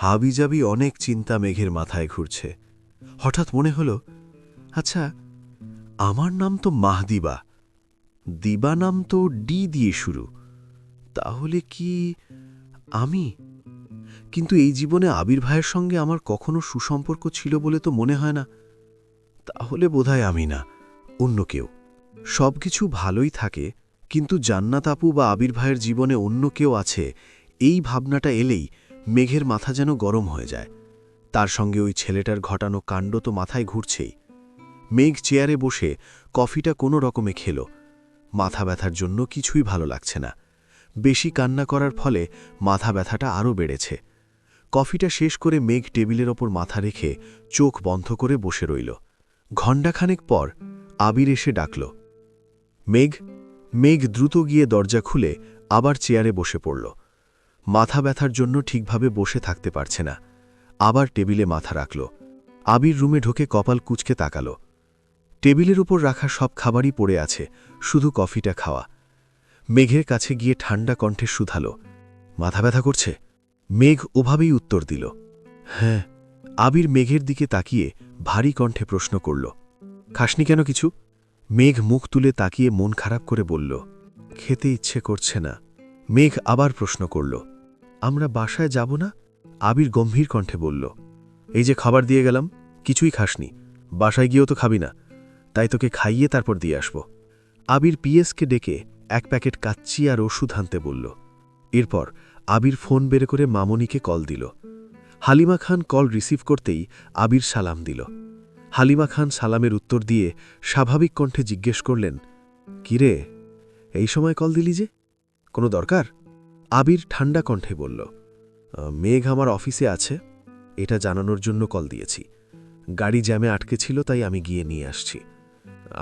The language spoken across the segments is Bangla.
হাবিজাবি অনেক চিন্তা মেঘের মাথায় ঘুরছে। হঠাৎ মনে হলো, আচ্ছা, আমার নাম তো মাহদিবা, দিবা নাম তো ডি দিয়ে শুরু, তাহলে কি আমি? কিন্তু এই জীবনে আবির ভাইয়ের সঙ্গে আমার কখনো সুসম্পর্ক ছিল বলে তো মনে হয় না। তাহলে বোধহয় আমি না, অন্য কেউ। সবকিছু ভালোই থাকে, কিন্তু জান্নাত আপু বা আবির ভাইয়ের জীবনে অন্য কেউ আছে, এই ভাবনাটা এলেই মেঘের মাথা যেন গরম হয়ে যায়। তার সঙ্গে ওই ছেলেটার ঘটানো কাণ্ড তো মাথায় ঘুরছেই। মেঘ চেয়ারে বসে কফিটা কোনো রকমে খেল। মাথা ব্যথার জন্য কিছুই ভালো লাগছে না। বেশি কান্না করার ফলে মাথা ব্যথাটা আরও বেড়েছে। কফিটা শেষ করে মেঘ টেবিলের ওপর মাথা রেখে চোখ বন্ধ করে বসে রইল। ঘণ্টাখানেক পর আবির এসে ডাকল, মেঘ। মেঘ দ্রুত গিয়ে দরজা খুলে আবার চেয়ারে বসে পড়ল। মাথা ব্যথার জন্য ঠিকভাবে বসে থাকতে পারছে না। আবার টেবিলে মাথা রাখল। আবির রুমে ঢোকে কপাল কুঁচকে তাকাল। টেবিলের উপর রাখা সব খাবারই পড়ে আছে, শুধু কফিটা খাওয়া। মেঘের কাছে গিয়ে ঠান্ডা কণ্ঠে শুধালো, মাথা ব্যথা করছে? মেঘ ওভাবেই উত্তর দিল, হ্যাঁ। আবির মেঘের দিকে তাকিয়ে ভারী কণ্ঠে প্রশ্ন করল, খাসনি কেন কিছু? মেঘ মুখ তুলে তাকিয়ে মন খারাপ করে বলল, খেতে ইচ্ছে করছে না। মেঘ আবার প্রশ্ন করল, আমরা বাসায় যাব না? আবির গম্ভীর কণ্ঠে বলল, এই যে খাবার দিয়ে গেলাম, কিছুই খাসনি, বাসায় গিয়েও তো খাবি না, তাই তোকে খাইয়ে তারপর দিয়ে আসব। আবির পিএসকে ডেকে এক প্যাকেট কাচ্চি আর ওষুধ আনতে বলল। এরপর আবির ফোন বের করে মামনিকে কল দিল। হালিমা খান কল রিসিভ করতেই আবির সালাম দিল। হালিমা খান সালামের উত্তর দিয়ে স্বাভাবিক কণ্ঠে জিজ্ঞেস করলেন, কিরে, এই সময় কল দিলি যে, কোনো দরকার? আবির ঠান্ডা কণ্ঠে বলল, মেঘ আমার অফিসে আছে, এটা জানানোর জন্য কল দিয়েছি। গাড়ি জ্যামে আটকে ছিল, তাই আমি গিয়ে নিয়ে আসছি।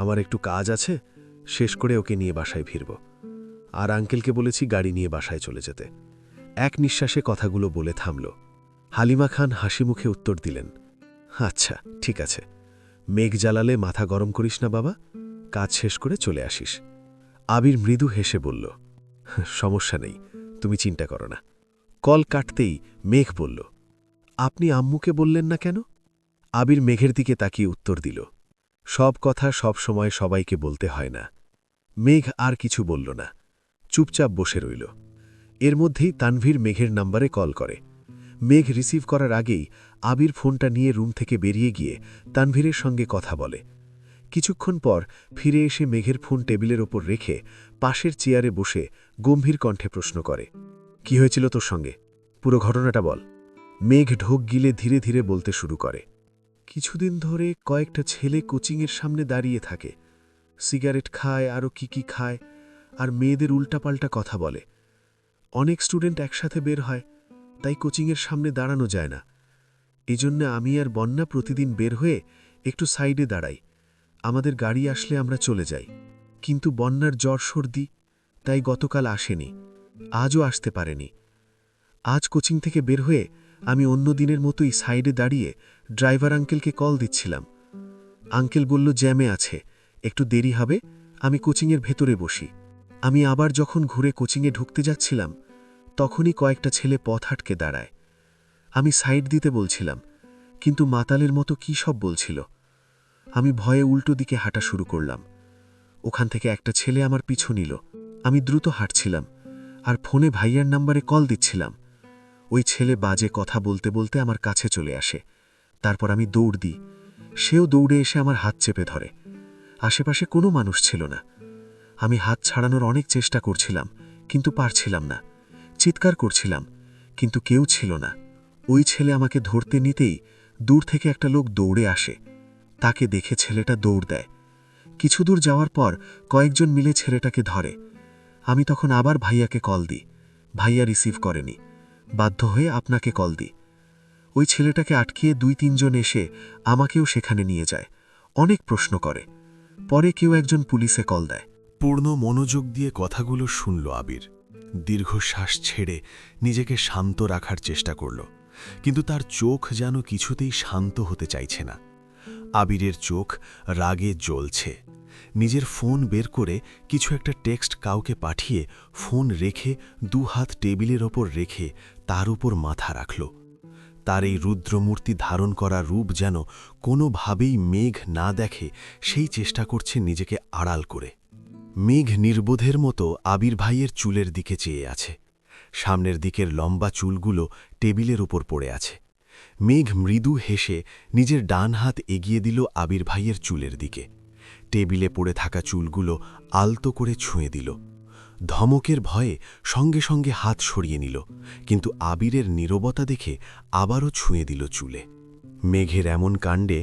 আমার একটু কাজ আছে, শেষ করে ওকে নিয়ে বাসায় ফিরব। আর আঙ্কেলকে বলেছি গাড়ি নিয়ে বাসায় চলে যেতে। এক নিঃশ্বাসে কথাগুলো বলে থামল। হালিমা খান হাসি মুখে উত্তর দিলেন, আচ্ছা, ঠিক আছে। মেঘ জ্বালালে মাথা গরম করিস না বাবা, কাজ শেষ করে চলে আসিস। আবির মৃদু হেসে বলল, সমস্যা নেই, তুমি চিন্তা করো না। কল কাটতেই মেঘ বলল, আপনি আম্মুকে বললেন না কেন? আবির মেঘের দিকে তাকিয়ে উত্তর দিল, সব কথা সব সময় সবাইকে বলতে হয় না। মেঘ আর কিছু বলল না, চুপচাপ বসে রইল। এর মধ্যেই তানভীর মেঘের নাম্বারে কল করে। মেঘ রিসিভ করার আগেই আবির ফোনটা নিয়ে রুম থেকে বেরিয়ে গিয়ে তানভীরের সঙ্গে কথা বলে। কিছুক্ষণ পর ফিরে এসে মেঘের ফোন টেবিলের ওপর রেখে পাশের চেয়ারে বসে গম্ভীর কণ্ঠে প্রশ্ন করে, কি হয়েছিল তোর সঙ্গে? পুরো ঘটনাটা বল। মেঘ ঢোক গিলে ধীরে ধীরে বলতে শুরু করে, কিছুদিন ধরে কয়েকটা ছেলে কোচিংয়ের সামনে দাঁড়িয়ে থাকে, সিগারেট খায়, আরও কি খায়, আর মেয়েদের উল্টাপাল্টা কথা বলে। অনেক স্টুডেন্ট একসাথে বের হয়, তাই কোচিংয়ের সামনে দাঁড়ানো যায় না। এজন্য আমি আর বন্যা প্রতিদিন বের হয়ে একটু সাইডে দাঁড়াই। আমাদের গাড়ি আসলে আমরা চলে যাই। কিন্তু বন্যার জ্বর সর্দি, তাই গতকাল আসেনি, আজও আসতে পারেনি। আজ কোচিং থেকে বের হয়ে আমি অন্য দিনের মতোই সাইডে দাঁড়িয়ে ড্রাইভার আঙ্কেলকে কল দিচ্ছিলাম। আঙ্কেল বলল জ্যামে আছে, একটু দেরি হবে, আমি কোচিংয়ের ভেতরে বসি। আমি আবার যখন ঘুরে কোচিংয়ে ঢুকতে যাচ্ছিলাম, তখনই কয়েকটা ছেলে পথ আটকে দাঁড়ায়। আমি সাইড দিতে বলছিলাম, কিন্তু মাতালের মতো কী সব বলছিল। আমি ভয়ে উল্টো দিকে হাঁটা শুরু করলাম। ওখান থেকে একটা ছেলে আমার পিছু নিল। আমি দ্রুত হাঁটছিলাম আর ফোনে ভাইয়ার নাম্বারে কল দিচ্ছিলাম। ওই ছেলে বাজে কথা বলতে বলতে আমার কাছে চলে আসে। তারপর আমি দৌড় দিই। সেও দৌড়ে এসে আমার হাত চেপে ধরে। আশেপাশে কোনো মানুষ ছিল না। আমি হাত ছাড়ানোর অনেক চেষ্টা করছিলাম, কিন্তু পারছিলাম না। চিৎকার করছিলাম, কিন্তু কেউ ছিল না। ওই ছেলে আমাকে ধরতে নিতেই দূর থেকে একটা লোক দৌড়ে আসে। তাকে দেখে ছেলেটা দৌড় দেয়। কিছু দূর যাওয়ার পর কয়েকজন মিলে ছেলেটাকে ধরে। আমি তখন আবার ভাইয়াকে কল দিই। ভাইয়া রিসিভ করেনি। বাধ্য হয়ে আপনাকে কল দিই। ওই ছেলেটাকে আটকিয়ে ২-৩ জন এসে আমাকেও সেখানে নিয়ে যায়। অনেক প্রশ্ন করে। পরে কেউ একজন পুলিশে কল দেয়। পূর্ণ মনোযোগ দিয়ে কথাগুলো শুনল আবির। দীর্ঘশ্বাস ছেড়ে নিজেকে শান্ত রাখার চেষ্টা করল, কিন্তু তার চোখ যেন কিছুতেই শান্ত হতে চাইছে না। আবিরের চোখ রাগে জ্বলছে। নিজের ফোন বের করে কিছু একটা টেক্সট কাউকে পাঠিয়ে ফোন রেখে ২ হাত টেবিলের ওপর রেখে তার উপর মাথা রাখল। তার এই রুদ্রমূর্তি ধারণ করা রূপ যেন কোনোভাবেই মেঘ না দেখে সেই চেষ্টা করছে নিজেকে আড়াল করে। মেঘ নির্বোধের মতো আবির ভাইয়ের চুলের দিকে চেয়ে আছে। সামনের দিকের লম্বা চুলগুলো টেবিলের উপর পড়ে আছে। মেঘ মৃদু হেসে নিজের ডান হাত এগিয়ে দিল আবির ভাইয়ের চুলের দিকে। টেবিলে পড়ে থাকা চুলগুলো আলতো করে ছুঁয়ে দিল। ধমকের ভয়ে সঙ্গে সঙ্গে হাত সরিয়ে নিল, কিন্তু আবিরের নীরবতা দেখে আবারও ছুঁয়ে দিল চুলে। মেঘের এমন কাণ্ডে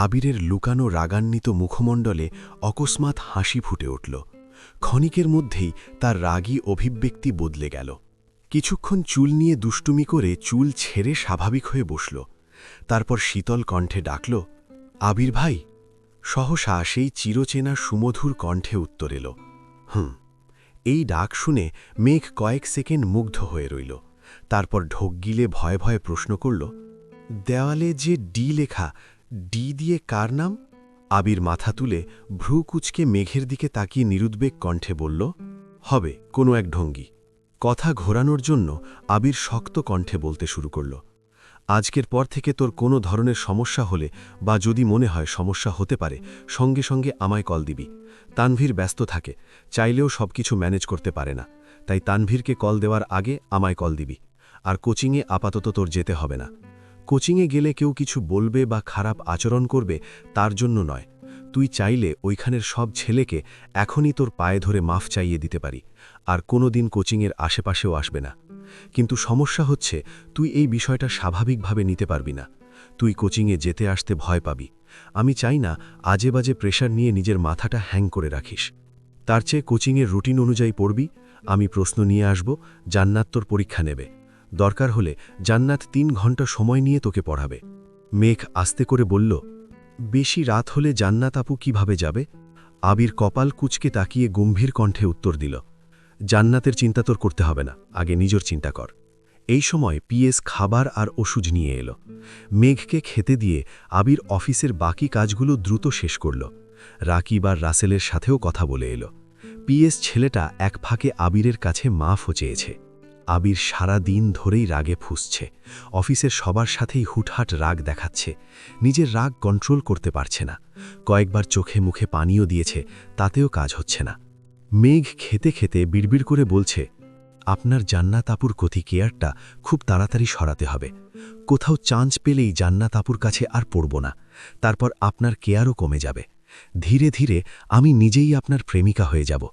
আবিরের লুকানো রাগান্বিত মুখমণ্ডলে অকস্মাৎ হাসি ফুটে উঠল। ক্ষণিকের মধ্যেই তার রাগী অভিব্যক্তি বদলে গেল। কিছুক্ষণ চুল নিয়ে দুষ্টুমি করে চুল ছেড়ে স্বাভাবিক হয়ে বসল। তারপর শীতল কণ্ঠে ডাকল, আবির ভাই। সহসা সেই চিরচেনা সুমধুর কণ্ঠে উত্তর এল, হুম। এই ডাক শুনে মেঘ কয়েক সেকেন্ড মুগ্ধ হয়ে রইল। তারপর ঢোক গিলে ভয়ে ভয়ে প্রশ্ন করল, দেওয়ালে যে ডি লেখা, ডি দিয়ে কার নাম? আবির মাথা তুলে ভ্রু কুচকে মেঘের দিকে তাকিয়ে নিরুদ্বেগ কণ্ঠে বলল, হবে কোনো এক ঢঙ্গি। কথা ঘোরানোর জন্য আবির শক্ত কণ্ঠে বলতে শুরু করল, আজকের পর থেকে তোর কোনো ধরনের সমস্যা হলে বা যদি মনে হয় সমস্যা হতে পারে, সঙ্গে সঙ্গে আমায় কল দিবি। তানভীর ব্যস্ত থাকে, চাইলেও সবকিছু ম্যানেজ করতে পারে না, তাই তানভীরকে কল দেওয়ার আগে আমায় কল দিবি। আর কোচিংয়ে আপাতত তোর যেতে হবে না। কোচিংয়ে গেলে কেউ কিছু বলবে বা খারাপ আচরণ করবে তার জন্য নয়। তুই চাইলে ওইখানের সব ছেলেকে এখনই তোর পায়ে ধরে মাফ চাইয়ে দিতে পারি, আর কোনো দিন কোচিংয়ের আশেপাশেও আসবে না। কিন্তু সমস্যা হচ্ছে তুই এই বিষয়টা স্বাভাবিকভাবে নিতে পারবি না। তুই কোচিংয়ে যেতে আসতে ভয় পাবি। আমি চাই না আজে বাজে প্রেশার নিয়ে নিজের মাথাটা হ্যাং করে রাখিস। তার চেয়ে কোচিংয়ের রুটিন অনুযায়ী পড়বি। আমি প্রশ্ন নিয়ে আসব, জান্নাত তোর পরীক্ষা নেবে। দরকার হলে জান্নাত 3 ঘন্টা সময় নিয়ে তোকে পড়াবে। মেঘ আস্তে করে বলল, বেশি রাত হলে জান্নাত আপু কিভাবে যাবে? আবির কপাল কুচকে তাকিয়ে গম্ভীর কণ্ঠে উত্তর দিল, জান্নাতের চিন্তা তোর করতে হবে না, আগে নিজের চিন্তা কর। এই সময় পিএস খাবার আর ওষুধ নিয়ে এলো। মেঘকে খেতে দিয়ে আবির অফিসের বাকি কাজগুলো দ্রুত শেষ করল। রাকিব আর রাসেলের সাথেও কথা বলে এলো। পিএস ছেলেটা এক ফাঁকে আবিরের কাছে মাফও চেয়েছে। আবির সারা দিন ধরেই রাগে ফুঁসছে। অফিসের সবার সাথেই হুটহাট রাগ দেখাচ্ছে। নিজের রাগ কন্ট্রোল করতে পারছে না। কয়েকবার চোখে মুখে পানিও দিয়েছে, তাতেও কাজ হচ্ছে না। মেঘ খেতে খেতে বিড়বিড় করে বলছে, আপনার জান্নাত আপুর কথি কেয়ারটা খুব তাড়াতাড়ি সরাতে হবে। কোথাও চান্স পেলেই জান্নাত আপুর কাছে আর পড়ব না। তারপর আপনার কেয়ারও কমে যাবে। ধীরে ধীরে আমি নিজেই আপনার প্রেমিকা হয়ে যাব।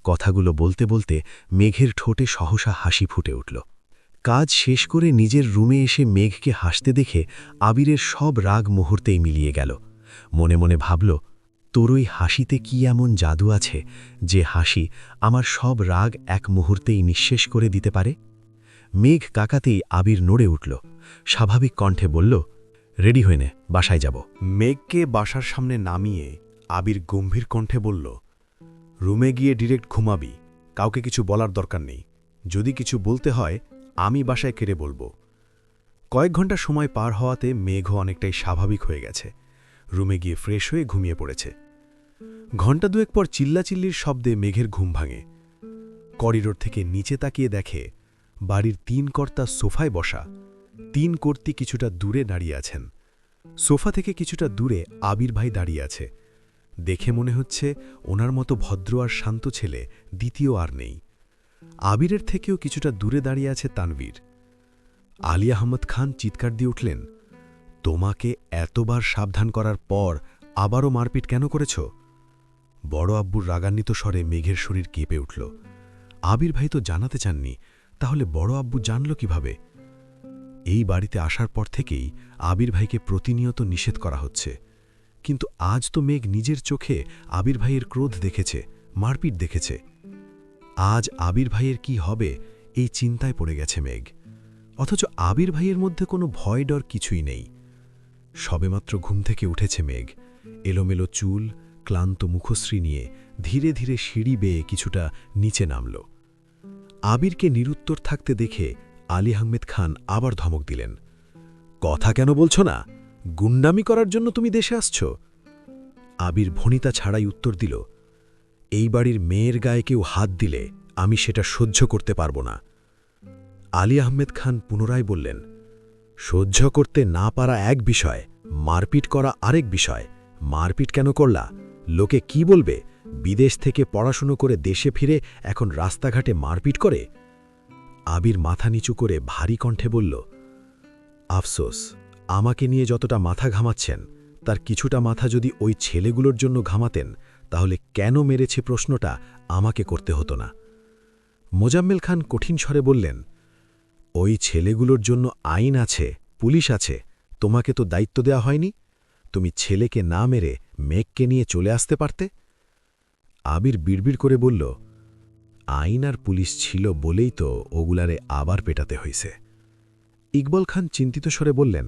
কথাগুলো বলতে বলতে মেঘের ঠোঁটে সহসা হাসি ফুটে উঠল। কাজ শেষ করে নিজের রুমে এসে মেঘকে হাসতে দেখে আবিরের সব রাগ মুহূর্তেই মিলিয়ে গেল। মনে মনে ভাবল, তোর ওই হাসিতে কি এমন জাদু আছে যে হাসি আমার সব রাগ এক মুহূর্তেই নিঃশেষ করে দিতে পারে? মেঘ কাকাতেই আবির নড়ে উঠল। স্বাভাবিক কণ্ঠে বলল, রেডি হয়ে নে, বাসায় যাব। মেঘকে বাসার সামনে নামিয়ে আবির গম্ভীর কণ্ঠে বলল, রুমে গিয়ে ডিরেক্ট ঘুমাবি, কাউকে কিছু বলার দরকার নেই। যদি কিছু বলতে হয় আমি বাসায় কেড়ে বলবো। কয়েক ঘন্টা সময় পার হওয়াতে মেঘও অনেকটাই স্বাভাবিক হয়ে গেছে। রুমে গিয়ে ফ্রেশ হয়ে ঘুমিয়ে পড়েছে। ঘণ্টা দুয়েক পর চিল্লাচিল্লির শব্দে মেঘের ঘুম ভাঙে। করিডোর থেকে নিচে তাকিয়ে দেখে বাড়ির 3 কর্তা সোফায় বসা। 3 কর্তি কিছুটা দূরে দাঁড়িয়ে আছেন। সোফা থেকে কিছুটা দূরে আবির ভাই দাঁড়িয়ে আছে। দেখে মনে হচ্ছে ওনার মতো ভদ্র আর শান্ত ছেলে দ্বিতীয় আর নেই। আবিরের থেকেও কিছুটা দূরে দাঁড়িয়ে আছে তানভীর। আলী আহমদ খান চিৎকার দিয়ে উঠলেন, তোমাকে এতবার সাবধান করার পর আবারও মারপিট কেন করেছ? বড় আব্বুর রাগান্বিত স্বরে মেঘের শরীর কেঁপে উঠল। আবির ভাই তো জানাতে চাননি, তাহলে বড় আব্বু জানল কিভাবে? এই বাড়িতে আসার পর থেকেই আবির ভাইকে প্রতিনিয়ত নিষেধ করা হচ্ছে, কিন্তু আজ তো মেঘ নিজের চোখে আবির ভাইয়ের ক্রোধ দেখেছে, মারপিট দেখেছে। আজ আবির ভাইয়ের কি হবে এই চিন্তায় পড়ে গেছে মেঘ। অথচ আবির ভাইয়ের মধ্যে কোনো ভয় ডর কিছুই নেই। সবেমাত্র ঘুম থেকে উঠেছে মেঘ। এলোমেলো চুল, ক্লান্ত মুখশ্রী নিয়ে ধীরে ধীরে সিঁড়ি বেয়ে কিছুটা নিচে নামল। আবিরকে নিরুত্তর থাকতে দেখে আলী আহমেদ খান আবার ধমক দিলেন, কথা কেন বলছো না? গুন্ডামি করার জন্য তুমি দেশে আসছ? আবির ভনিতা ছাড়াই উত্তর দিল, এই বাড়ির মেয়ের গায়ে কেউ হাত দিলে আমি সেটা সহ্য করতে পারব না। আলী আহমেদ খান পুনরায় বললেন, সহ্য করতে না পারা এক বিষয়, মারপিট করা আরেক বিষয়। মারপিট কেন করলা? লোকে কি বলবে? বিদেশ থেকে পড়াশুনো করে দেশে ফিরে এখন রাস্তাঘাটে মারপিট করে? আবির মাথা নিচু করে ভারী কণ্ঠে বলল, আফসোস, আমাকে নিয়ে যতটা মাথা ঘামাচ্ছেন তার কিছুটা মাথা যদি ওই ছেলেগুলোর জন্য ঘামাতেন তাহলে কেন মেরেছে প্রশ্নটা আমাকে করতে হতো না। মোজাম্মেল খান কঠিন স্বরে বললেন, ওই ছেলেগুলোর জন্য আইন আছে, পুলিশ আছে, তোমাকে তো দায়িত্ব দেওয়া হয়নি? তুমি ছেলেকে না মেরে মেঘকে নিয়ে চলে আসতে পারতে। আবির বিড়বিড় করে বলল, আইন আর পুলিশ ছিল বলেই তো ওগুলারে আবার পেটাতে হইছে। ইকবল খান চিন্তিত স্বরে বললেন,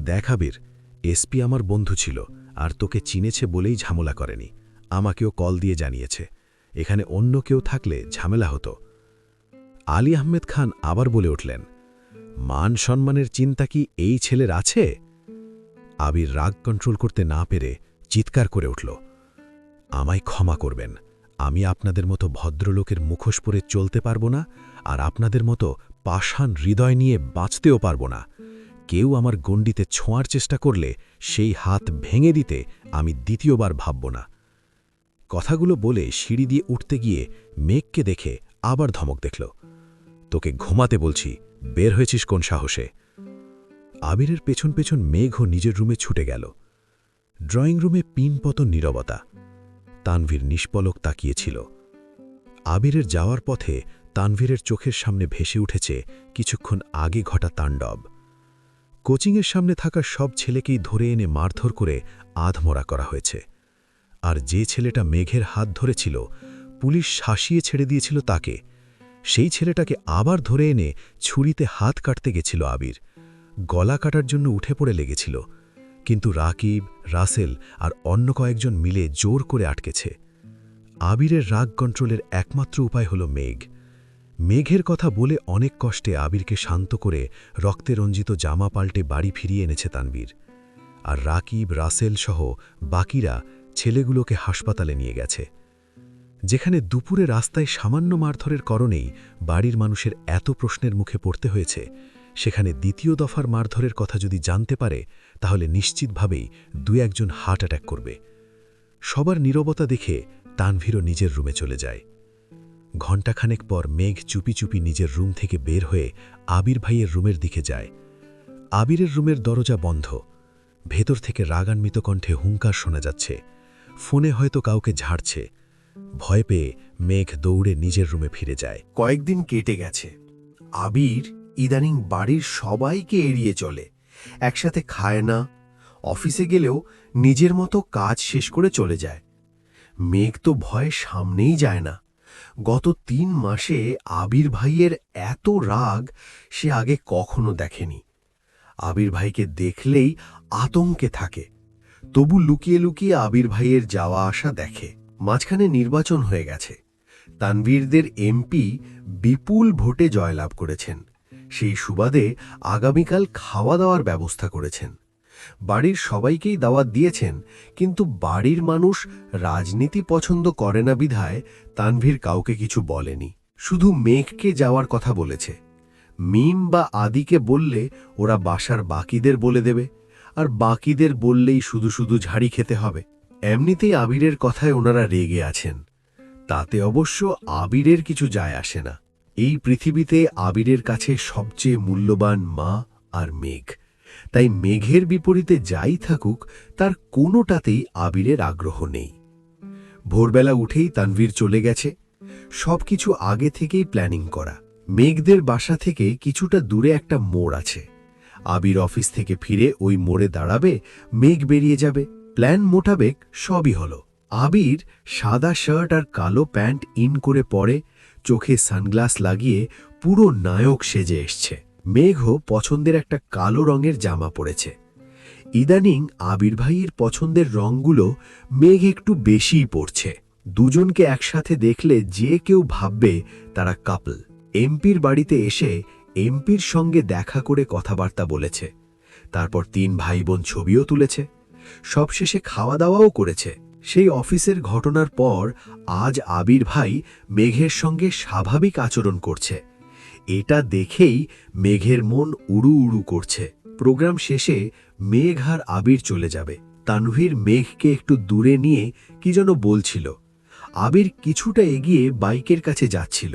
দেখ আবির, এসপি আমার বন্ধু ছিল আর তোকে চিনেছে বলেই ঝামেলা করেনি, আমাকেও কল দিয়ে জানিয়েছে। এখানে অন্য কেউ থাকলে ঝামেলা হতো। আলী আহমেদ খান আবার বলে উঠলেন, মান সম্মানের চিন্তা কি এই ছেলের আছে? আবির রাগ কন্ট্রোল করতে না পেরে চিৎকার করে উঠল, আমায় ক্ষমা করবেন, আমি আপনাদের মতো ভদ্রলোকের মুখোশ পরে চলতে পারব না, আর আপনাদের মতো পাষাণ হৃদয় নিয়ে বাঁচতেও পারব না। কেউ আমার গণ্ডিতে ছোঁয়ার চেষ্টা করলে সেই হাত ভেঙে দিতে আমি দ্বিতীয়বার ভাবব না। কথাগুলো বলে সিঁড়ি দিয়ে উঠতে গিয়ে মেঘকে দেখে আবার ধমক দেখল, তোকে ঘুমাতে বলছি, বের হয়েছিস কোন সাহসে? আবিরের পেছন পেছন মেঘও নিজের রুমে ছুটে গেল। ড্রয়িং রুমে পিনপতন নীরবতা। তানভীর নিষ্পলক তাকিয়েছিল। আবিরের যাওয়ার পথে তানভীরের চোখের সামনে ভেসে উঠেছে কিছুক্ষণ আগে ঘটা তাণ্ডব। কোচিংয়ের সামনে থাকা সব ছেলেকেই ধরে এনে মারধর করে আধমরা করা হয়েছে। আর যে ছেলেটা মেঘের হাত ধরেছিল, পুলিশ শাসিয়ে ছেড়ে দিয়েছিল তাকে। সেই ছেলেটাকে আবার ধরে এনে ছুরিতে হাত কাটতে গেছিল আবির। গলা কাটার জন্য উঠে পড়ে লেগেছিল, কিন্তু রাকিব, রাসেল আর অন্য কয়েকজন মিলে জোর করে আটকেছে। আবিরের রাগ কন্ট্রোলের একমাত্র উপায় হল মেঘ। মেঘের কথা বলে অনেক কষ্টে আবিরকে শান্ত করে রক্তে রঞ্জিত জামা পাল্টে বাড়ি ফিরিয়ে এনেছে তানভীর। আর রাকিব, রাসেল সহ বাকিরা ছেলেগুলোকে হাসপাতালে নিয়ে গেছে। যেখানে দুপুরে রাস্তায় সামান্য মারধরের কারণেই বাড়ির মানুষের এত প্রশ্নের মুখে পড়তে হয়েছে, সেখানে দ্বিতীয় দফার মারধরের কথা যদি জানতে পারে তাহলে নিশ্চিতভাবেই দু-একজন হার্ট অ্যাটাক করবে। সবার নীরবতা দেখে তানভীরও নিজের রুমে চলে যায়। ঘণ্টাখানেক পর মেঘ চুপি চুপি নিজের রুম থেকে বের হয়ে আবির ভাইয়ের রুমের দিকে যায়। আবিরের রুমের দরজা বন্ধ। ভেতর থেকে রাগান্বিত কণ্ঠে হুঙ্কার শোনা যাচ্ছে। ফোনে হয়তো কাউকে ঝাড়ছে। ভয় পেয়ে মেঘ দৌড়ে নিজের রুমে ফিরে যায়। কয়েকদিন কেটে গেছে। আবির ইদানিং বাড়ির সবাইকে এড়িয়ে চলে, একসাথে খায় না, অফিসে গেলেও নিজের মতো কাজ শেষ করে চলে যায়। মেঘ তো ভয়ে সামনেই যায় না। গত ৩ মাসে আবির ভাইয়ের এত রাগ সে আগে কখনো দেখেনি। আবির ভাইকে দেখলেই আতঙ্কে থাকে, তবু লুকিয়ে লুকিয়ে আবির ভাইয়ের যাওয়া আসা দেখে। মাঝখানে নির্বাচন হয়ে গেছে। তানভীরদের এমপি বিপুল ভোটে জয়লাভ করেছেন। সেই সুবাদে আগামীকাল খাওয়া দাওয়ার ব্যবস্থা করেছেন। বাড়ির সবাইকেই দাওয়াত দিয়েছেন, কিন্তু বাড়ির মানুষ রাজনীতি পছন্দ করে না বিধায় তানভীর কাউকে কিছু বলেনি। শুধু মেঘকে যাওয়ার কথা বলেছে। মিম বা আদিকে বললে ওরা বাসার বাকিদের বলে দেবে, আর বাকিদের বললেই শুধু শুধু ঝাড়ি খেতে হবে। এমনিতেই আবিরের কথায় ওনারা রেগে আছেন। তাতে অবশ্য আবিরের কিছু যায় আসে না। এই পৃথিবীতে আবিরের কাছে সবচেয়ে মূল্যবান মা আর মেঘ। তাই মেঘের বিপরীতে যাই থাকুক, তার কোনোটাতেই আবিরের আগ্রহ নেই। ভোরবেলা উঠেই তানভীর চলে গেছে। সবকিছু আগে থেকেই প্ল্যানিং করা। মেঘদের বাসা থেকে কিছুটা দূরে একটা মোড় আছে। আবির অফিস থেকে ফিরে ওই মোড়ে দাঁড়াবে, মেঘ বেরিয়ে যাবে। প্ল্যান মোতাবেক সবই হলো। আবির সাদা শার্ট আর কালো প্যান্ট ইন করে পরে, চোখে সানগ্লাস লাগিয়ে পুরো নায়ক সেজে এসছে। মেঘও পছন্দের একটা কালো রঙের জামা পরেছে। ইদানিং আবির ভাইয়ের পছন্দের রঙগুলো মেঘ একটু বেশিই পড়ছে। দুজনকে একসাথে দেখলে যে কেউ ভাববে তারা কাপল। এমপির বাড়িতে এসে এমপির সঙ্গে দেখা করে কথাবার্তা বলেছে। তারপর 3 ভাই বোন ছবিও তুলেছে। সবশেষে খাওয়া দাওয়াও করেছে। সেই অফিসের ঘটনার পর আজ আবির ভাই মেঘের সঙ্গে স্বাভাবিক আচরণ করছে। এটা দেখেই মেঘের মন উড়ু উড়ু করছে। প্রোগ্রাম শেষে মেঘ আর আবির চলে যাবে। তানভীর মেঘকে একটু দূরে নিয়ে কি যেন বলছিল। আবির কিছুটা এগিয়ে বাইকের কাছে যাচ্ছিল।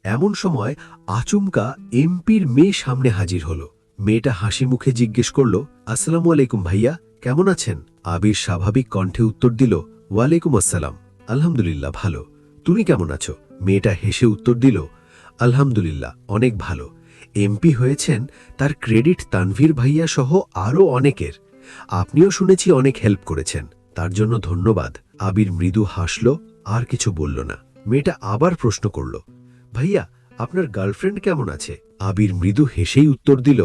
এমন সময় আচমকা এমপির মেয়ে সামনে হাজির হলো। মেয়েটা হাসি মুখে জিজ্ঞেস করল, আসসালামু আলাইকুম ভাইয়া, কেমন আছেন? আবির স্বাভাবিক কণ্ঠে উত্তর দিল, ওয়ালাইকুম আসসালাম, আলহামদুলিল্লাহ ভালো। তুমি কেমন আছো? মেয়েটা হেসে উত্তর দিল, আলহামদুলিল্লাহ অনেক ভালো। এমপি হয়েছেন তার ক্রেডিট তানভীর ভাইয়া সহ আরও অনেকের। আপনিও শুনেছি অনেক হেল্প করেছেন, তার জন্য ধন্যবাদ। আবির মৃদু হাসল, আর কিছু বলল না। মেয়েটা আবার প্রশ্ন করল, ভাইয়া আপনার গার্লফ্রেন্ড কেমন আছে? আবির মৃদু হেসেই উত্তর দিল,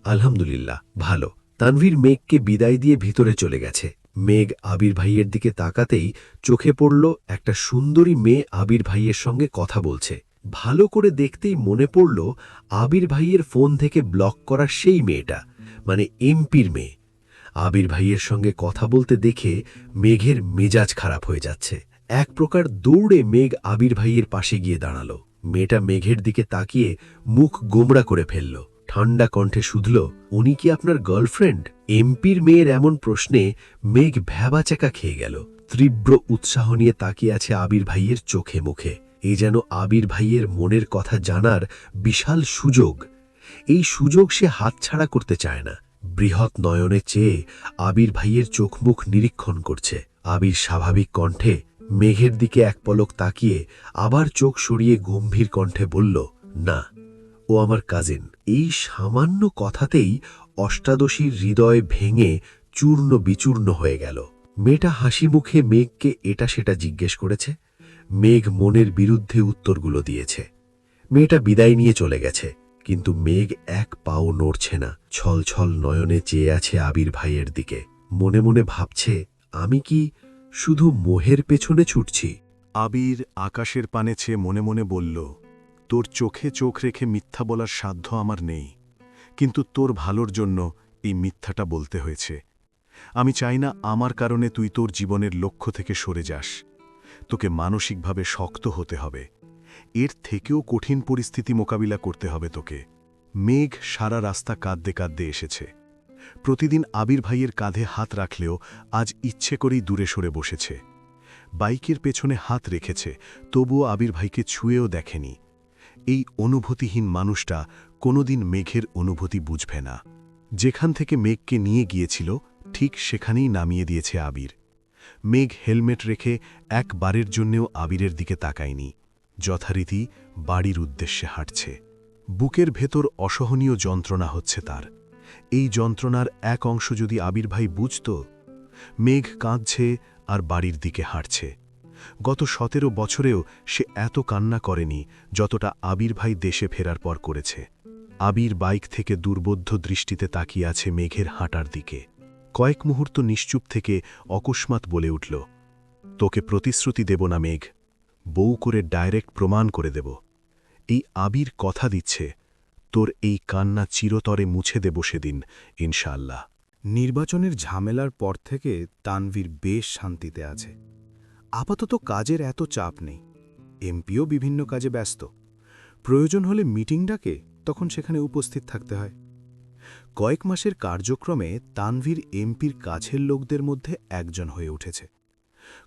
আলহামদুলিল্লাহ ভালো। তানভীর মেঘকে বিদায় দিয়ে ভিতরে চলে গেছে। মেঘ আবির ভাইয়ের দিকে তাকাতেই চোখে পড়ল একটা সুন্দরী মেয়ে আবির ভাইয়ের সঙ্গে কথা বলছে। ভালো করে দেখতেই মনে পড়ল আবির ভাইয়ের ফোন থেকে ব্লক করা সেই মেয়েটা, মানে এমপির মেয়ে। আবির ভাইয়ের সঙ্গে কথা বলতে দেখে মেঘের মেজাজ খারাপ হয়ে যাচ্ছে। এক প্রকার দৌড়ে মেঘ আবির ভাইয়ের পাশে গিয়ে দাঁড়ালো। মেয়েটা মেঘের দিকে তাকিয়ে মুখ গোমড়া করে ফেলল। ঠান্ডা কণ্ঠে শুধল, উনি কি আপনার গার্লফ্রেন্ড? এমপির মেয়ের এমন প্রশ্নে মেঘ ভ্যাবাচাকা খেয়ে গেল। তীব্র উৎসাহ নিয়ে তাকিয়ে আছে আবির ভাইয়ের চোখে মুখে। এই যেন আবির ভাইয়ের মনের কথা জানার বিশাল সুযোগ। এই সুযোগ সে হাতছাড়া করতে চায় না। বৃহৎ নয়নে চেয়ে আবির ভাইয়ের চোখ মুখ নিরীক্ষণ করছে। আবির স্বাভাবিক কণ্ঠে মেঘের দিকে এক পলক তাকিয়ে আবার চোখ সরিয়ে গম্ভীর কণ্ঠে বলল, না, ও আমার কাজিন। এই সামান্য কথাতেই অষ্টাদশীর হৃদয় ভেঙে চূর্ণ বিচূর্ণ হয়ে গেল। মেয়েটা হাসি মুখে মেঘকে এটা সেটা জিজ্ঞেস করেছে। মেঘ মনের বিরুদ্ধে উত্তরগুলো দিয়েছে। মেয়েটা বিদায় নিয়ে চলে গেছে, কিন্তু মেঘ এক পাও নড়ছে না। ছলছল নয়নে চেয়ে আছে আবির ভাইয়ের দিকে। মনে মনে ভাবছে, আমি কি শুধু মোহের পেছনে ছুটছি? আবির আকাশের পানে চেয়ে মনে মনে বলল, তোর চোখে চোখ রেখে মিথ্যা বলার সাধ্য আমার নেই, কিন্তু তোর ভালোর জন্য এই মিথ্যাটা বলতে হয়েছে। আমি চাই না আমার কারণে তুই তোর জীবনের লক্ষ্য থেকে সরে যাস। তোকে মানসিকভাবে শক্ত হতে হবে। এর থেকেও কঠিন পরিস্থিতি মোকাবিলা করতে হবে তোকে। মেঘ সারা রাস্তা কাঁদতে কাঁদতে এসেছে। প্রতিদিন আবির ভাইয়ের কাঁধে হাত রাখলেও আজ ইচ্ছে করেই দূরে সরে বসেছে। বাইকের পেছনে হাত রেখেছে, তবুও আবির ভাইকে ছুঁয়েও দেখেনি। এই অনুভূতিহীন মানুষটা কোনোদিন মেঘের অনুভূতি বুঝবে না। যেখান থেকে মেঘকে নিয়ে গিয়েছিল ঠিক সেখানেই নামিয়ে দিয়েছে আবির। মেঘ হেলমেট রেখে একবারের জন্যেও আবিরের দিকে তাকায়নি। যথারীতি বাড়ির উদ্দেশ্যে হাঁটছে। বুকের ভেতর অসহনীয় যন্ত্রণা হচ্ছে তার। এই যন্ত্রণার এক অংশ যদি আবির ভাই বুঝত। মেঘ কাঁদছে আর বাড়ির দিকে হাঁটছে। গত 17 বছরেও সে এত কান্না করেনি যতটা আবির ভাই দেশে ফেরার পর করেছে। আবির বাইক থেকে দুর্বোধ্য দৃষ্টিতে তাকিয়ে আছে মেঘের হাঁটার দিকে। কয়েক মুহূর্ত নিশ্চুপ থেকে অকস্মাৎ বলে উঠল, তোকে প্রতিশ্রুতি দেব না মেঘ, বউ করে ডাইরেক্ট প্রমাণ করে দেব। এই আবির কথা দিচ্ছে, তোর এই কান্না চিরতরে মুছে দেব সেদিন, ইনশাআল্লাহ। নির্বাচনের ঝামেলার পর থেকে তানভীর বেশ শান্তিতে আছে। আপাতত কাজের এত চাপ নেই। এমপিও বিভিন্ন কাজে ব্যস্ত। প্রয়োজন হলে মিটিং ডাকে, তখন সেখানে উপস্থিত থাকতে হয়। কয়েক মাসের কার্যক্রমে তানভীর এমপির কাছের লোকদের মধ্যে একজন হয়ে উঠেছে।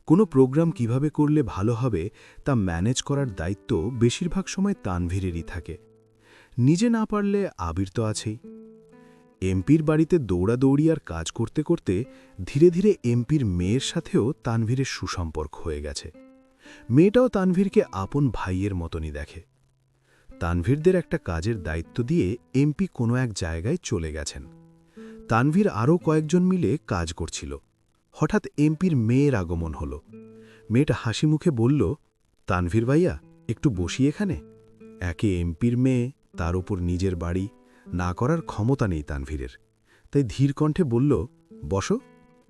কোনো প্রোগ্রাম কিভাবে করলে ভালো হবে তা ম্যানেজ করার দায়িত্ব বেশিরভাগ সময় তানভীরেরই থাকে। নিজে না পারলে আবির তো আছেই। এমপির বাড়িতে দৌড়াদৌড়ি আর কাজ করতে করতে ধীরে ধীরে এমপির মেয়ের সাথেও তানভীরের সুসম্পর্ক হয়ে গেছে। মেয়েটাও তানভীরকে আপন ভাইয়ের মতনই দেখে। তানভীরদের একটা কাজের দায়িত্ব দিয়ে এমপি কোনো এক জায়গায় চলে গেছেন। তানভীর আরও কয়েকজন মিলে কাজ করছিল। হঠাৎ এমপির মেয়ের আগমন হল। মেয়েটা হাসি মুখে বলল, তানভীর ভাইয়া একটু বসি এখানে। একে এমপির মেয়ে, তার ওপর নিজের বাড়ি, না করার ক্ষমতা নেই তানভীরের। তাই ধীর কণ্ঠে বলল, বসো।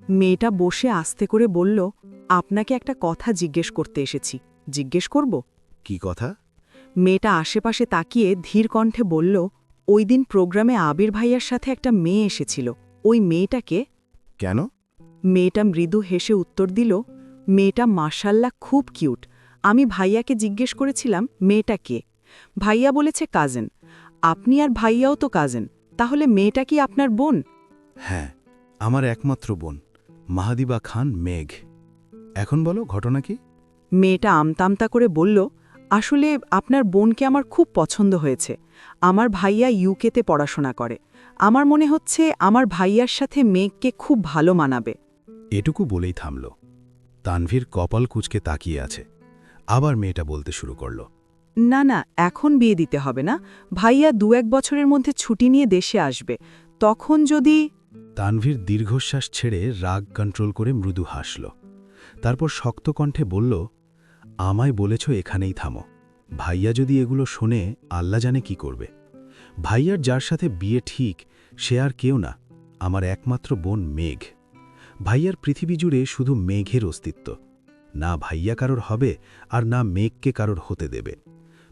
মেয়েটা বসে আস্তে করে বলল, আপনাকে একটা কথা জিজ্ঞেস করতে এসেছি। জিজ্ঞেস করব? কি কথা? মেয়েটা আশেপাশে তাকিয়ে ধীর কণ্ঠে বলল, ওই দিন প্রোগ্রামে আবির ভাইয়ার সাথে একটা মেয়ে এসেছিল। ওই মেয়েটাকে? কেন? মেয়েটা মৃদু হেসে উত্তর দিল, মেয়েটা মাশাল্লাহ খুব কিউট। আমি ভাইয়াকে জিজ্ঞেস করেছিলাম মেয়েটা কে। ভাইয়া বলেছে কাজিন। আপনি আর ভাইয়াও তো কাজিন, তাহলে মেয়েটা কি আপনার বোন? হ্যাঁ, আমার একমাত্র বোন, মাহাদিবা খান মেঘ। এখন বলো ঘটনা কি? মেয়েটা আমতামতা করে বলল, আসলে আপনার বোনকে আমার খুব পছন্দ হয়েছে। আমার ভাইয়া ইউকেতে পড়াশোনা করে। আমার মনে হচ্ছে আমার ভাইয়ার সাথে মেঘকে খুব ভালো মানাবে। এটুকু বলেই থামল। তানভীর কপাল কুঁচকে তাকিয়ে আছে। আবার মেয়েটা বলতে শুরু করল, না না, এখন বিয়ে দিতে হবে না। ভাইয়া 2-1 বছরের মধ্যে ছুটি নিয়ে দেশে আসবে, তখন যদি। তানভীর দীর্ঘশ্বাস ছেড়ে রাগ কন্ট্রোল করে মৃদু হাসল। তারপর শক্ত কণ্ঠে বলল, আমায় বলেছ এখানেই থামো। ভাইয়া যদি এগুলো শোনে, আল্লাহ জানে কি করবে। ভাইয়ার যার সাথে বিয়ে ঠিক, সে আর কেউ না, আমার একমাত্র বোন মেঘ। ভাইয়ার পৃথিবী জুড়ে শুধু মেঘের অস্তিত্ব। না ভাইয়া কারোর হবে, আর না মেঘকে কারোর হতে দেবে।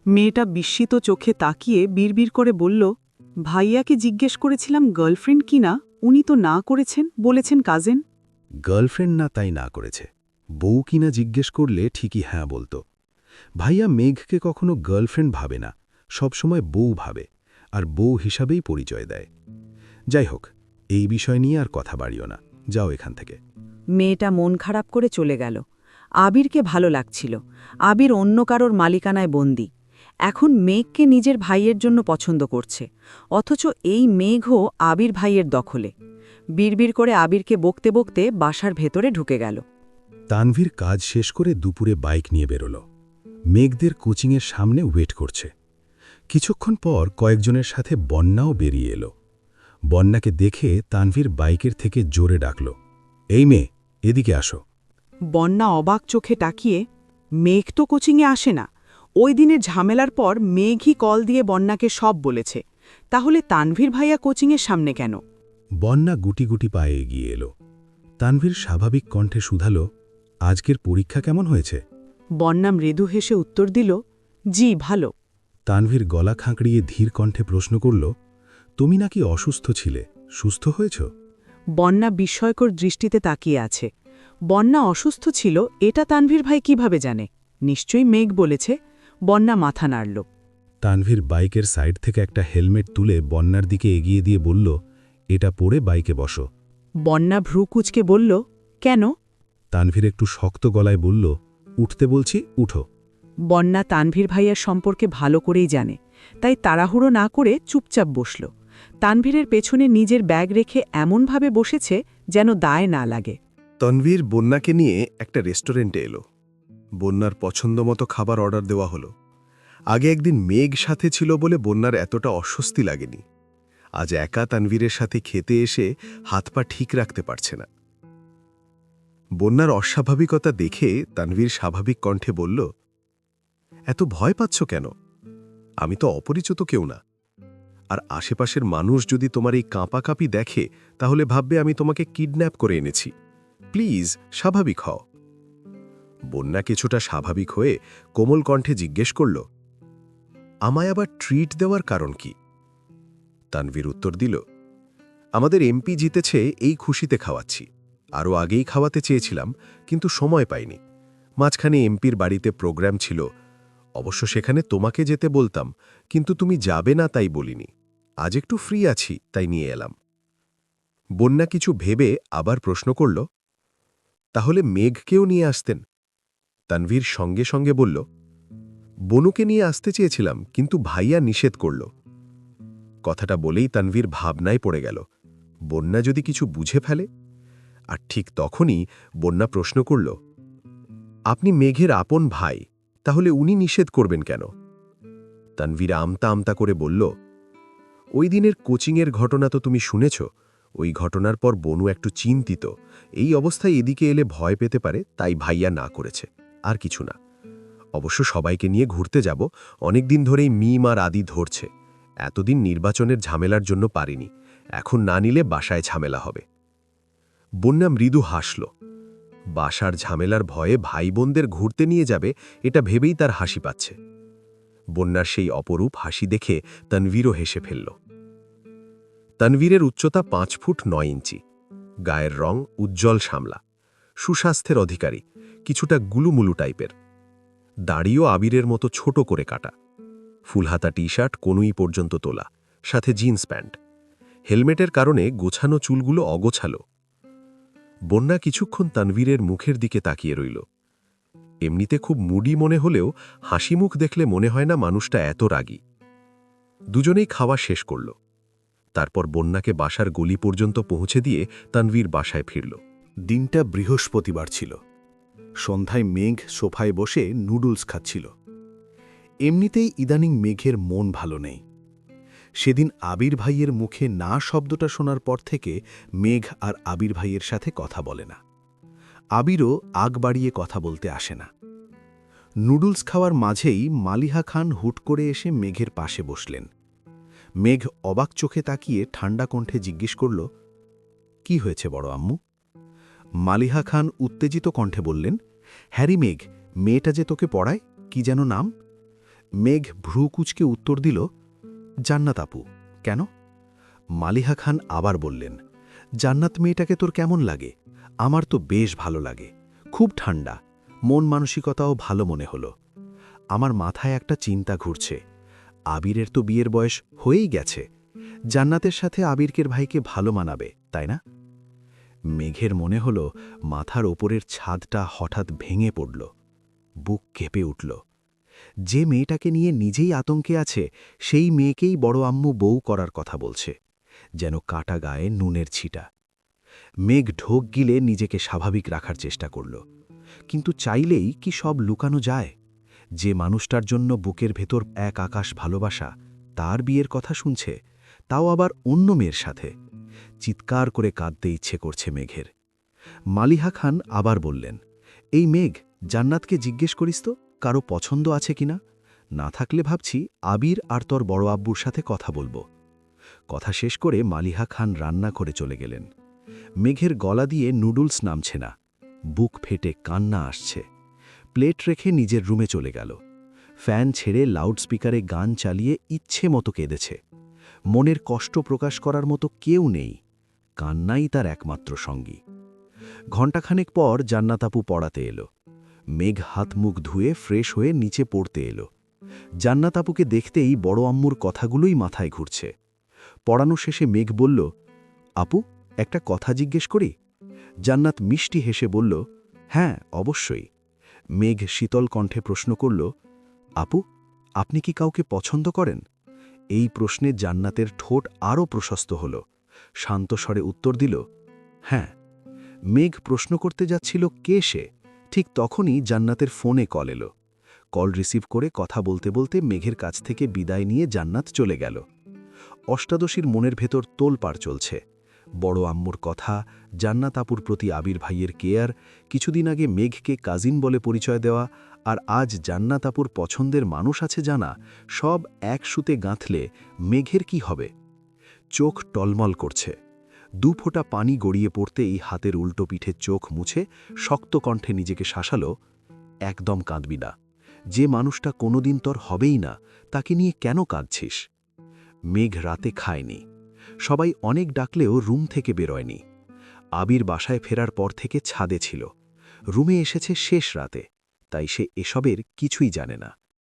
মেয়েটা বিস্মিত চোখে তাকিয়ে বিড়বিড় করে বলল, ভাইয়াকে জিজ্ঞেস করেছিলাম গার্লফ্রেন্ড কিনা, উনি তো না করেছেন, বলেছেন কাজিন। গার্লফ্রেন্ড না তাই না করেছে, বউ কিনা জিজ্ঞেস করলে ঠিকই হ্যাঁ বলতো। ভাইয়া মেঘকে কখনো গার্লফ্রেন্ড ভাবে না, সবসময় বউ ভাবে, আর বউ হিসাবেই পরিচয় দেয়। যাই হোক, এই বিষয় নিয়ে আর কথা বাড়িও না, যাও এখান থেকে। মেয়েটা মন খারাপ করে চলে গেল। আবিরকে ভালো লাগছিল। আবির অন্য কারোর মালিকানায় বন্দী। এখন মেঘকে নিজের ভাইয়ের জন্য পছন্দ করছে, অথচ এই মেঘও আবির ভাইয়ের দখলে। বিড়বিড় করে আবিরকে বকতে বকতে বাসার ভেতরে ঢুকে গেল। তানভীর কাজ শেষ করে দুপুরে বাইক নিয়ে বেরোল। মেঘদের কোচিংয়ের সামনে ওয়েট করছে। কিছুক্ষণ পর কয়েকজনের সাথে বন্যাও বেরিয়ে এলো। বন্যাকে দেখে তানভীর বাইকের থেকে জোরে ডাকল, এই মেয়ে, এদিকে আসো। বন্যা অবাক চোখে তাকিয়ে, মেঘ তো কোচিংয়ে আসে না। ওই দিনের ঝামেলার পর মেঘই কল দিয়ে বন্যাকে সব বলেছে। তাহলে তানভীর ভাইয়া কোচিংয়ের সামনে কেন? বন্যা গুটি গুটি পায়ে এগিয়ে এলো। তানভীর স্বাভাবিক কণ্ঠে শুধাল, আজকের পরীক্ষা কেমন হয়েছে? বন্যা মৃদু হেসে উত্তর দিল, জি ভালো। তানভীর গলা খাঁকড়িয়ে ধীর কণ্ঠে প্রশ্ন করল, তুমি নাকি অসুস্থ ছিলে, সুস্থ হয়েছ? বন্যা বিস্ময়কর দৃষ্টিতে তাকিয়ে আছে। বন্যা অসুস্থ ছিল এটা তানভীর ভাই কিভাবে জানে? নিশ্চয়ই মেঘ বলেছে। বন্যা মাথা নাড়ল। তানভীর বাইকের সাইড থেকে একটা হেলমেট তুলে বন্যার দিকে এগিয়ে দিয়ে বলল, এটা পরে বাইকে বসো। বন্যা ভ্রু কুঁচকে বলল, কেন? তানভীর একটু শক্ত গলায় বলল, উঠতে বলছি, উঠো। বন্যা তানভীর ভাইয়ার সম্পর্কে ভালো করেই জানে, তাই তাড়াহুড়ো না করে চুপচাপ বসল। তানভীরের পেছনে নিজের ব্যাগ রেখে এমনভাবে বসেছে যেন দায় না লাগে। তনবীর বন্যাকে নিয়ে একটা রেস্টুরেন্টে এলো। বন্যার পছন্দমতো খাবার অর্ডার দেওয়া হলো। আগে একদিন মেঘ সাথে ছিল বলে বন্যার এতটা অস্বস্তি লাগেনি। আজ একা তানভীরের সাথে খেতে এসে হাত পা ঠিক রাখতে পারছে না। বন্যার অস্বাভাবিকতা দেখে তানভীর স্বাভাবিক কণ্ঠে বলল, এত ভয় পাচ্ছ কেন? আমি তো অপরিচিত কেউ না। আর আশেপাশের মানুষ যদি তোমার এই কাঁপাকাঁপি দেখে, তাহলে ভাববে আমি তোমাকে কিডন্যাপ করে এনেছি। প্লিজ স্বাভাবিক হও। বন্যা কিছুটা স্বাভাবিক হয়ে কোমল কণ্ঠে জিজ্ঞেস করল, আমায় আবার ট্রিট দেওয়ার কারণ কি? তানভীর উত্তর দিল, আমাদের এমপি জিতেছে, এই খুশিতে খাওয়াচ্ছি। আরও আগেই খাওয়াতে চেয়েছিলাম, কিন্তু সময় পাইনি। মাঝখানে এমপির বাড়িতে প্রোগ্রাম ছিল। অবশ্য সেখানে তোমাকে যেতে বলতাম, কিন্তু তুমি যাবে না তাই বলিনি। আজ একটু ফ্রি আছি তাই নিয়ে এলাম। বন্যা কিছু ভেবে আবার প্রশ্ন করল, তাহলে মেঘকেও নিয়ে আসতেন? তানভীর সঙ্গে সঙ্গে বলল, বনুকে নিয়ে আসতে চেয়েছিলাম, কিন্তু ভাইয়া নিষেধ করল। কথাটা বলেই তানভীর ভাবনায় পড়ে গেল, বন্যা যদি কিছু বুঝে ফেলে। আর ঠিক তখনই বন্যা প্রশ্ন করল, আপনি মেঘের আপন ভাই, তাহলে উনি নিষেধ করবেন কেন? তানভীর আমতা আমতা করে বলল, ওই দিনের কোচিংয়ের ঘটনা তো তুমি শুনেছ। ওই ঘটনার পর বনু একটু চিন্তিত। এই অবস্থায় এদিকে এলে ভয় পেতে পারে, তাই ভাইয়া না করেছে, আর কিছু না। অবশ্য সবাইকে নিয়ে ঘুরতে যাব, অনেকদিন ধরেই মিম আর আদি ধরছে। এতদিন নির্বাচনের ঝামেলার জন্য পারিনি, এখন না নিলে বাসায় ঝামেলা হবে। বন্যা মৃদু হাসল। বাসার ঝামেলার ভয়ে ভাই বোনদের ঘুরতে নিয়ে যাবে, এটা ভেবেই তার হাসি পাচ্ছে। বন্যার সেই অপরূপ হাসি দেখে তানভীরও হেসে ফেলল। তানভীরের উচ্চতা 5 ফুট 9 ইঞ্চি, গায়ের রং উজ্জ্বল শ্যামলা, সুস্বাস্থ্যের অধিকারী, কিছুটা গুলুমুলু টাইপের। দাড়িও আবিরের মতো ছোট করে কাটা। ফুলহাতা টি শার্ট কনুই পর্যন্ত তোলা, সাথে জিন্স প্যান্ট। হেলমেটের কারণে গোছানো চুলগুলো অগোছালো। বন্যা কিছুক্ষণ তানভীরের মুখের দিকে তাকিয়ে রইল। এমনিতে খুব মুডি মনে হলেও হাসি মুখ দেখলে মনে হয় না মানুষটা এত রাগী। দুজনেই খাওয়া শেষ করল। তারপর বন্যাকে বাসার গলি পর্যন্ত পৌঁছে দিয়ে তানভীর বাসায় ফিরল। দিনটা বৃহস্পতিবার ছিল। সন্ধ্যায় মেঘ সোফায় বসে নুডলস খাচ্ছিল। এমনিতেই ইদানিং মেঘের মন ভালো নেই। সেদিন আবির ভাইয়ের মুখে না শব্দটা শোনার পর থেকে মেঘ আর আবির ভাইয়ের সাথে কথা বলে না। আবিরও আগ বাড়িয়ে কথা বলতে আসে না। নুডলস খাওয়ার মাঝেই মালিহা খান হুট করে এসে মেঘের পাশে বসলেন। মেঘ অবাক চোখে তাকিয়ে ঠান্ডা কণ্ঠে জিজ্ঞেস করল, কি হয়েছে বড় আম্মু? মালিহা খান উত্তেজিত কণ্ঠে বললেন, হ্যারি মেঘ, মেয়েটা যে তোকে পড়ায়, কি যেন নাম? মেঘ ভ্রু কুচকে উত্তর দিল, জান্নাত আপু। কেন? মালিহা খান আবার বললেন, জান্নাত মেয়েটাকে তোর কেমন লাগে? আমার তো বেশ ভালো লাগে, খুব ঠান্ডা, মন মানসিকতাও ভালো মনে হলো। আমার মাথায় একটা চিন্তা ঘুরছে, আবিরের তো বিয়ের বয়স হয়েই গেছে, জান্নাতের সাথে আবিরকের ভাইকে ভালো মানাবে, তাই না? মেঘের মনে হল মাথার ওপরের ছাদটা হঠাৎ ভেঙে পড়ল। বুক কেঁপে উঠল। যে মেয়েটাকে নিয়ে নিজেই আতঙ্কে আছে, সেই মেয়েকেই বড় আম্মু বউ করার কথা বলছে, যেন কাটা গায়ে নুনের ছিটা। মেঘ ঢোক গিলে নিজেকে স্বাভাবিক রাখার চেষ্টা করল, কিন্তু চাইলেই কি সব লুকানো যায়? যে মানুষটার জন্য বুকের ভেতর এক আকাশ ভালোবাসা, তার বিয়ের কথা শুনছে, তাও আবার অন্য মেয়ের সাথে। চিৎকার করে কাঁদতে ইচ্ছে করছে মেঘের। মালিহা খান আবার বললেন, এই মেঘ, জান্নাতকে জিজ্ঞেস করিস তো কারো পছন্দ আছে কিনা? না থাকলে ভাবছি আবির আর তোর বড় আব্বুর সাথে কথা বলবো। কথা শেষ করে মালিহা খান রান্না করে চলে গেলেন। মেঘের গলা দিয়ে নুডলস নামছে না, বুক ফেটে কান্না আসছে। প্লেট রেখে নিজের রুমে চলে গেল। ফ্যান ছেড়ে লাউডস্পিকারে গান চালিয়ে ইচ্ছে মতো কেঁদেছে। মনের কষ্ট প্রকাশ করার মতো কেউ নেই, কান্নাই তার একমাত্র সঙ্গী। ঘণ্টাখানেক পর জান্নাত আপু পড়াতে এলো। মেঘ হাত মুখ ধুয়ে ফ্রেশ হয়ে নিচে পড়তে এলো। জান্নাত আপুকে দেখতেই বড় আম্মুর কথাগুলোই মাথায় ঘুরছে। পড়ানো শেষে মেঘ বলল, আপু, একটা কথা জিজ্ঞেস করি? জান্নাত মিষ্টি হেসে বলল, হ্যাঁ অবশ্যই। মেঘ শীতল কণ্ঠে প্রশ্ন করল, আপু, আপনি কি কাউকে পছন্দ করেন? এই প্রশ্নে জান্নাতের ঠোঁট আরও প্রশস্ত হল। শান্ত স্বরে উত্তর দিল, হ্যাঁ। মেঘ প্রশ্ন করতে যাচ্ছিল কে সে, ঠিক তখনই জান্নাতের ফোনে কল এলো। কল রিসিভ করে কথা বলতে বলতে মেঘের কাছ থেকে বিদায় নিয়ে জান্নাত চলে গেল। অষ্টাদশীর মনের ভেতর তোলপাড় চলছে। বড় আম্মুর কথা, জান্নাত আপুর প্রতি আবির ভাইয়ের কেয়ার, কিছুদিন আগে মেঘকে কাজিন বলে পরিচয় দেওয়া, আর আজ জান্নাত আপুর পছন্দের মানুষ আছে জানা, সব এক সুতে গাঁথলে মেঘের কি হবে? চোখ টলমল করছে। দু ফোঁটা পানি গড়িয়ে পড়তেই হাতের উল্টো পিঠে চোখ মুছে শক্ত কণ্ঠে নিজেকে শাসালো, একদম কাঁদবি না। যে মানুষটা কোনোদিন তোর হবেই না, তাকে নিয়ে কেন কাঁদছিস? মেঘ রাতে খায়নি। সবাই অনেক ডাকলেও রুম থেকে বেরোয়নি। আবির বাসায় ফেরার পর থেকে ছাদে ছিল। রুমে এসেছে শেষ রাতে, তাই সে এসবের কিছুই জানে না।